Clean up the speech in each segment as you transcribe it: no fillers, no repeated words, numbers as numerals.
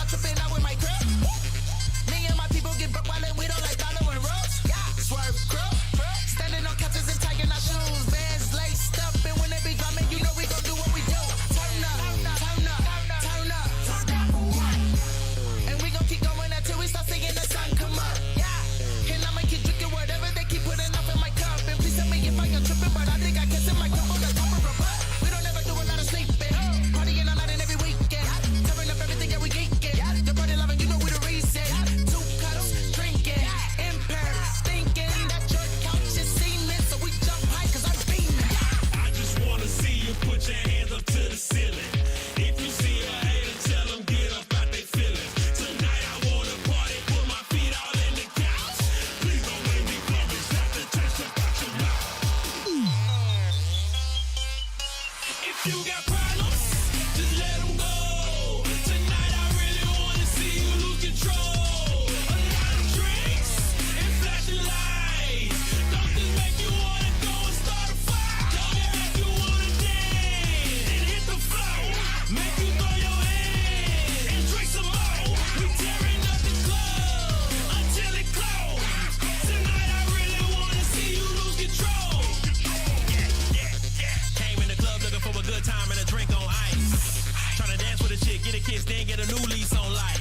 about tripping out with my crib. Me and my people get broke while we don't like dollar and rolls. Swerve crew, standing on couches and tying our shoes. Bands laced up, and when they be drumming, you know we gon' do what we do. Turn up, turn up, turn up, turn up for what? And we gon' keep going until we start seeing the sun come up. And I'ma keep drinking whatever they keep putting up in my cup. And please tell me if I am tripping, but I think I can sip my cup on the top of a butt. We don't ever do a lot of sleeping, partying all night and every weekend. Tearing up everything that we geeking. The party loving, you know we the reason. 2 cups, drinking, impaired, thinking that your couch is seeming. So we jump high 'cause I'm beaming. I just wanna see you put your hands up to the ceiling. If you see a hater, tell them get up out they feelings. Tonight I wanna party, put my feet all in the couch. Please don't make me come and slap the taste about your mouth. If you got problems, just let them go. Tonight I really wanna see you lose control. A lot of drinks and flashing lights. Don't just make you wanna go and start a fight. Don't it make you wanna dance and hit the floor. Make you throw your hands and drink some more. We tearing up the club until it close. Tonight I really wanna see you lose control. Came in the club looking for a good time and a drink on ice. Tryna dance with a chick, get a kiss, then get a new lease on life.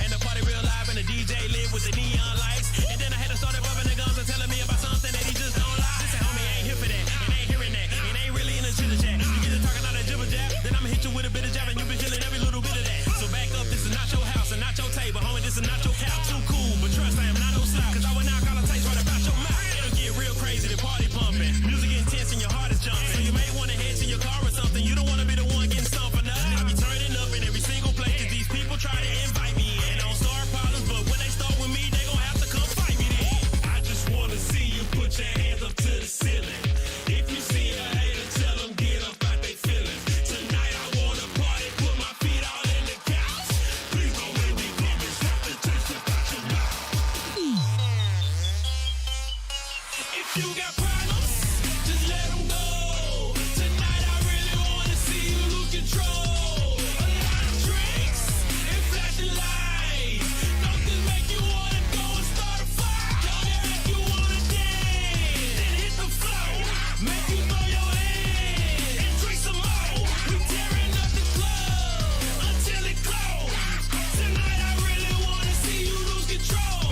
And the party real live and the DJ lit with the neon lights. And then I had to start bumping the guns and telling me about something that he just don't like. Listen, homie, I ain't here for that, and ain't hearing that, and ain't really in a chitter chat. You get to talking all that jibber jab, then I'ma hit you with a bit of jab, and you been feeling every little bit of that. So back up, this is not your house and not your table, homie, this is not your couch. Too cool, but trust I am not no slouch, 'cause I will now call a taste right about your mouth. It'll get real crazy, the party pumping, music intense and your heart is jumping. So you may wanna head to your car or something, you don't wanna be the one getting stumped for nothing. I be turning up in every single place, 'cause these people try to invite me in. Don't start problems, but when they start with me, they gon' have to come fight me then. I just wanna see you put your hands up to the ceiling. If you see a hater, tell them get up out they feelings. Tonight I wanna party, put my feet all in the couch. Please don't make me come and slap the taste about your mouth. If you got problems, just let them go. Tonight I really wanna see you lose control. A lot of drinks and flashing lights. Don't just make you wanna go and start a fight. Don't it make you wanna dance and hit the floor. Make you throw your hands and drink some more. We tearing up the club until it close. Tonight I really wanna see you lose control.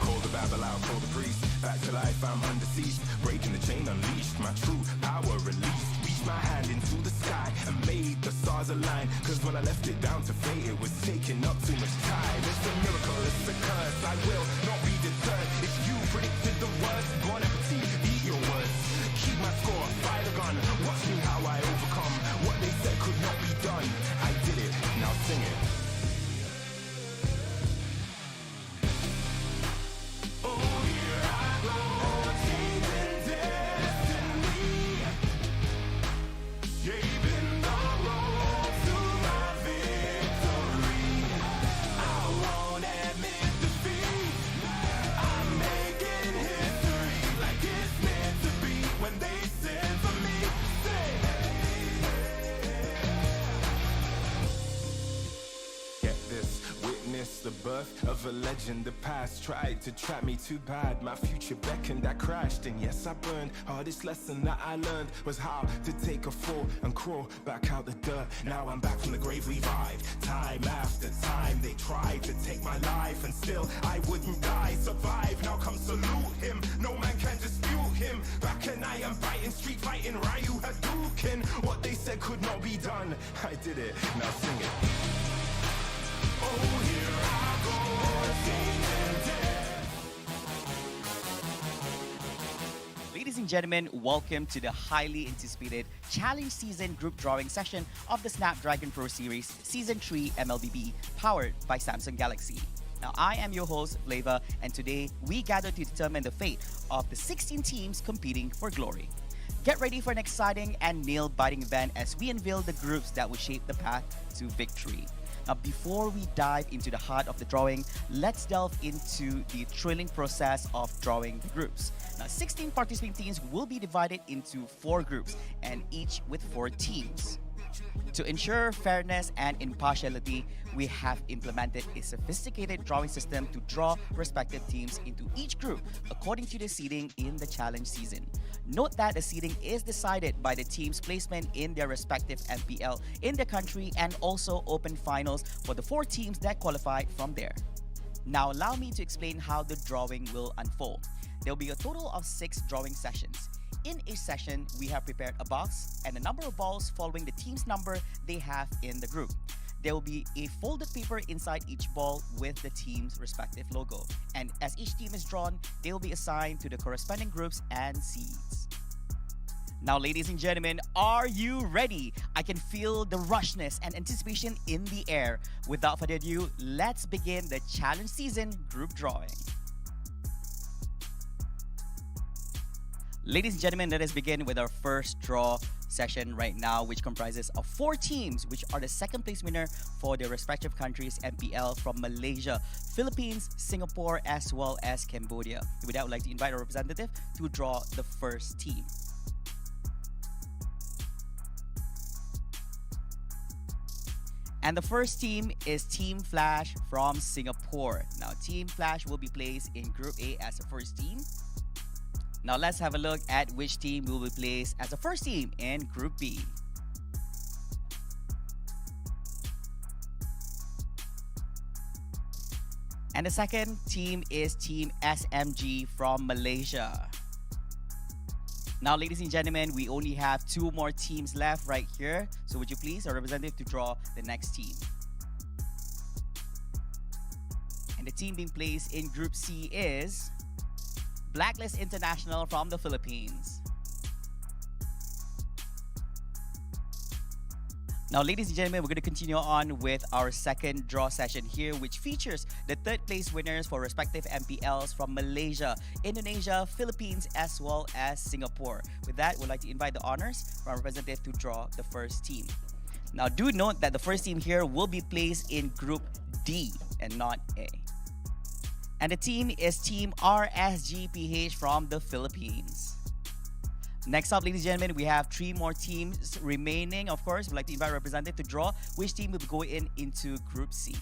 Call the Babel out, call the priest. Back to life, I'm under siege. Breaking the chain, unleashed. My true power released. Reached my hand into the sky and made the stars align. 'Cause when I left it down to fate, it was taking up too much time. It's a miracle, it's a curse. I will not be deterred. If you predicted the worst, bon appetit, eat your words. Keep my score, fire the gun. Watch me how I overcome what they said could not be done. I did it, now sing it. Oh, here I go, changing destiny, shaping the road to my victory. I won't admit defeat. I'm making history like it's meant to be. When they send for me, say, get this, witness the birth of a legend. The past tried to trap me too bad. My future beckoned, I crashed, and yes, I burned. Hardest lesson that I learned was how to take a fall and crawl back out the dirt. Now I'm back from the grave, revived. Time after time, they tried to take my life, and still I wouldn't die. Survive, now come salute him. No man can dispute him. Back and I am fighting, street fighting, Ryu Hadouken. What they said could not be done, I did it, now sing it. Oh, here I go, changing destiny. Ladies and gentlemen, welcome to the highly anticipated Challenge Season Group Drawing session of the Snapdragon Pro Series Season 3 MLBB, powered by Samsung Galaxy. Now, I am your host, Flavor, and today we gather to determine the fate of the 16 teams competing for glory. Get ready for an exciting and nail-biting event as we unveil the groups that will shape the path to victory. Now, before we dive into the heart of the drawing, let's delve into the thrilling process of drawing the groups. Now, 16 participating teams will be divided into 4 groups, and each with 4 teams. To ensure fairness and impartiality, we have implemented a sophisticated drawing system to draw respective teams into each group according to the seeding in the challenge season. Note that the seeding is decided by the team's placement in their respective MPL in the country and also open finals for the 4 teams that qualified from there. Now allow me to explain how the drawing will unfold. There will be a total of 6 drawing sessions. In each session, we have prepared a box and a number of balls following the team's number they have in the group. There will be a folded paper inside each ball with the team's respective logo. And as each team is drawn, they will be assigned to the corresponding groups and seeds. Now, ladies and gentlemen, are you ready? I can feel the rushness and anticipation in the air. Without further ado, let's begin the challenge season group drawing. Ladies and gentlemen, let us begin with our first draw session right now, which comprises of 4 teams, which are the second place winner for their respective countries' MPL from Malaysia, Philippines, Singapore, as well as Cambodia. With that, I would like to invite our representative to draw the first team. And the first team is Team Flash from Singapore. Now, Team Flash will be placed in Group A as the first team. Now let's have a look at which team will be placed as the first team in Group B. And the second team is Team SMG from Malaysia. Now, ladies and gentlemen, we only have 2 more teams left right here. So would you please, our representative, to draw the next team. And the team being placed in Group C is Blacklist International from the Philippines. Now, ladies and gentlemen, we're going to continue on with our second draw session here, which features the third place winners for respective MPLs from Malaysia, Indonesia, Philippines, as well as Singapore. With that, we'd like to invite the honors from our representative to draw the first team. Now, do note that the first team here will be placed in Group D and not A. And the team is Team RSGPH from the Philippines. Next up, ladies and gentlemen, we have 3 more teams remaining. Of course, we'd like to invite our representative to draw which team will go into Group C.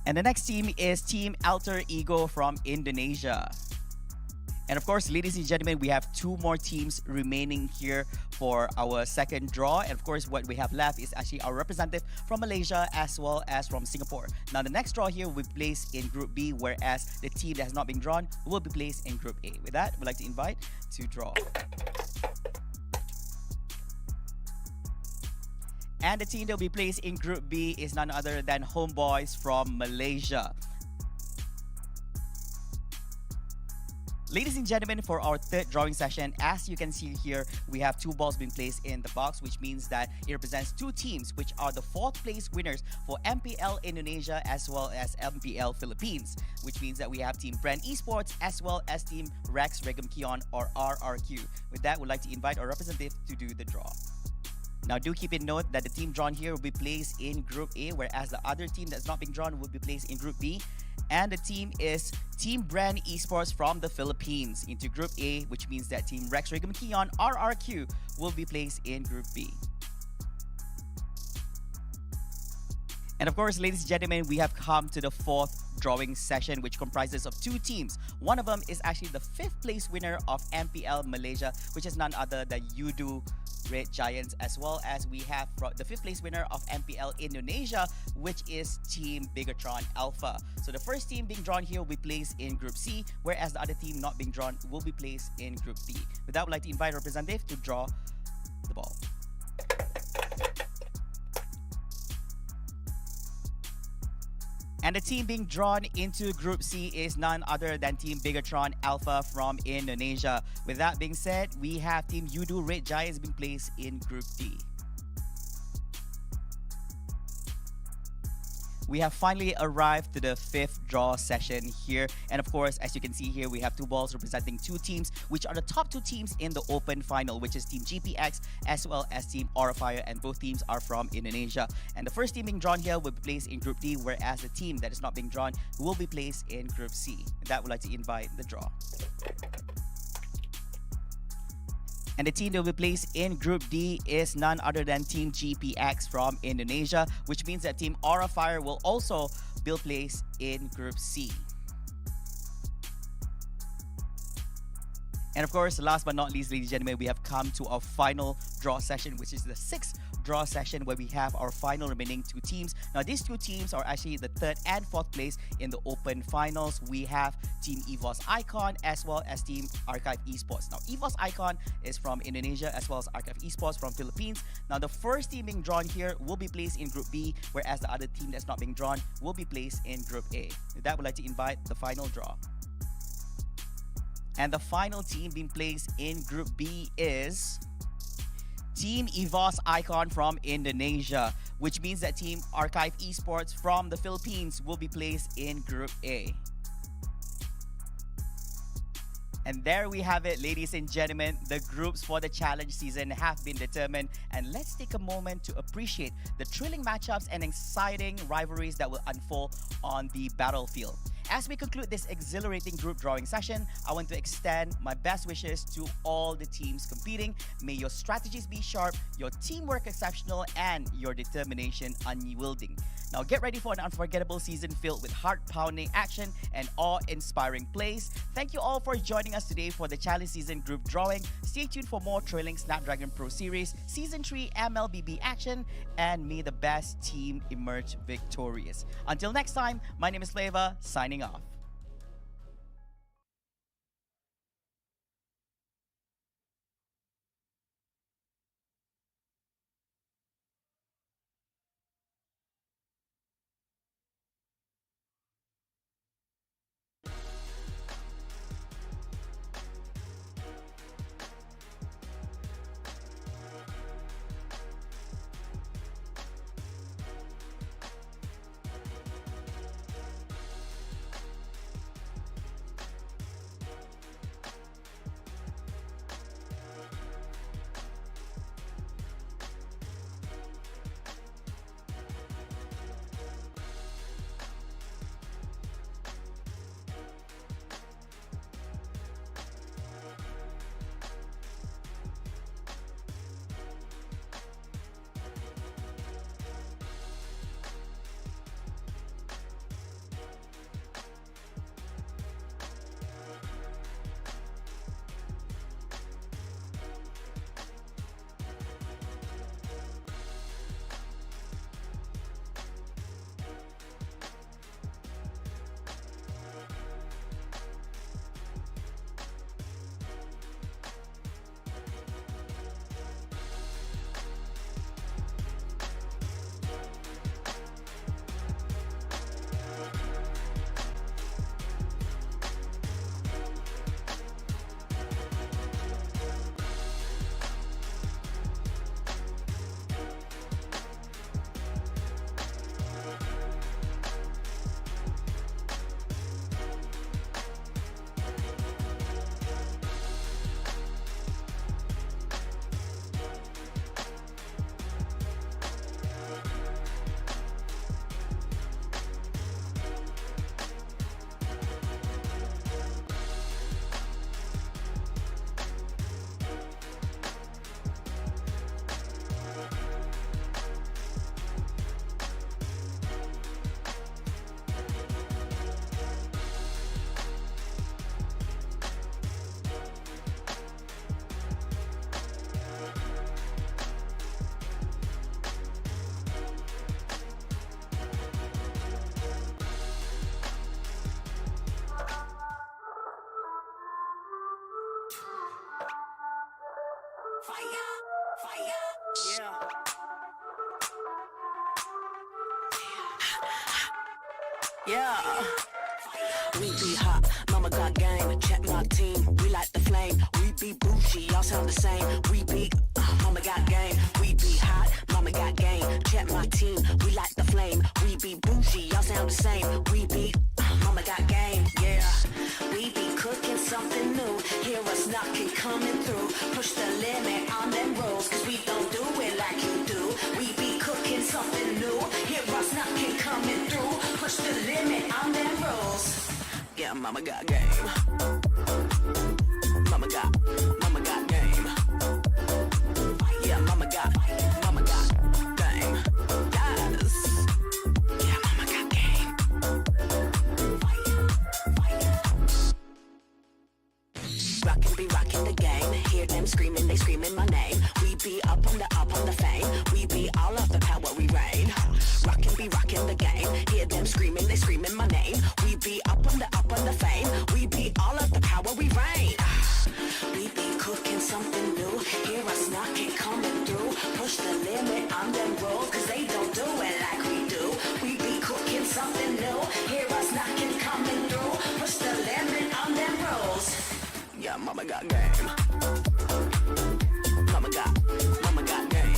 And the next team is Team Alter Ego from Indonesia. And of course, ladies and gentlemen, we have 2 more teams remaining here for our second draw. And of course, what we have left is actually our representative from Malaysia as well as from Singapore. Now, the next draw here will be placed in Group B, whereas the team that has not been drawn will be placed in Group A. With that, we'd like to invite to draw. And the team that will be placed in Group B is none other than Homeboys from Malaysia. Ladies and gentlemen, for our third drawing session, as you can see here, we have 2 balls being placed in the box, which means that it represents 2 teams, which are the 4th place winners for MPL Indonesia as well as MPL Philippines, which means that we have Team Brand Esports as well as Team Rex Regum Kion or RRQ. With that, we'd like to invite our representative to do the draw. Now, do keep in note that the team drawn here will be placed in Group A, whereas the other team that's not being drawn will be placed in Group B. And the team is Team Brand Esports from the Philippines into Group A, which means that Team Rex Regum Kion RRQ will be placed in Group B. And of course, ladies and gentlemen, we have come to the 4th drawing session, which comprises of 2 teams. One of them is actually the 5th place winner of MPL Malaysia, which is none other than Yudu Red Giants, as well as we have the 5th place winner of MPL Indonesia, which is Team Bigatron Alpha. So the first team being drawn here will be placed in Group C, whereas the other team not being drawn will be placed in Group B. With that, I would like to invite our representative to draw the ball. And the team being drawn into Group C is none other than Team Bigatron Alpha from Indonesia. With that being said, we have Team Yudu Red Giants being placed in Group D. We have finally arrived to the fifth draw session here. And of course, as you can see here, we have two balls representing two teams, which are the top two teams in the open final, which is Team GPX as well as Team Aurafire, and both teams are from Indonesia. And the first team being drawn here will be placed in Group D, whereas the team that is not being drawn will be placed in Group C. With that, would like to invite the draw. And the team that will be placed in Group D is none other than Team GPX from Indonesia, which means that Team Aurafire will also be placed in Group C. And of course, last but not least, ladies and gentlemen, we have come to our final draw session, which is the sixth draw session where we have our final remaining two teams. Now, these two teams are actually the third and fourth place in the open finals. We have Team EVOS Icon as well as Team Archive Esports. Now, EVOS Icon is from Indonesia as well as Archive Esports from Philippines. Now, the first team being drawn here will be placed in Group B, whereas the other team that's not being drawn will be placed in Group A. With that, we'd like to invite the final draw. And the final team being placed in Group B is Team EVOS Icon from Indonesia, which means that Team Archive Esports from the Philippines will be placed in Group A. And there we have it, ladies and gentlemen. The groups for the challenge season have been determined. And let's take a moment to appreciate the thrilling matchups and exciting rivalries that will unfold on the battlefield. As we conclude this exhilarating group drawing session, I want to extend my best wishes to all the teams competing. May your strategies be sharp, your teamwork exceptional, and your determination unyielding. Now get ready for an unforgettable season filled with heart-pounding action and awe-inspiring plays. Thank you all for joining us today for the Challenge Season Group Drawing. Stay tuned for more thrilling Snapdragon Pro Series Season 3 MLBB action, and may the best team emerge victorious. Until next time, my name is Flava, signing off. Yeah. We be hot, mama got game, check my team. We like the flame, we be be bougie, y'all sound the same. We be, mama got game. We be hot, mama got game. Check my team, we like the flame. We be bougie, y'all sound the same. We be, mama got game, yeah. We be cooking something new. Hear us knocking, coming through. Push the limit on them rolls, cause we don't do it like you do. We be cooking something new. Hear us knocking, coming through. Push the limit on them rolls. Yeah, mama got game. Mama got game. Yeah, mama got game. Yes. Yeah, mama got game. Rockin' be rockin' the game. Hear them screaming, they screaming my name. We be up on the fame. We be all of the power, we reign. Rockin' be rockin' the game. Hear them screaming, they screaming my name. We be up on the fame. We be all of the power, we reign. We be cooking something new. Hear us knocking, coming through. Push the limit on them rolls, cause they don't do it like we do. We be cooking something new. Hear us knocking, coming through. Push the limit on them rolls. Yeah, mama got game. Mama got game.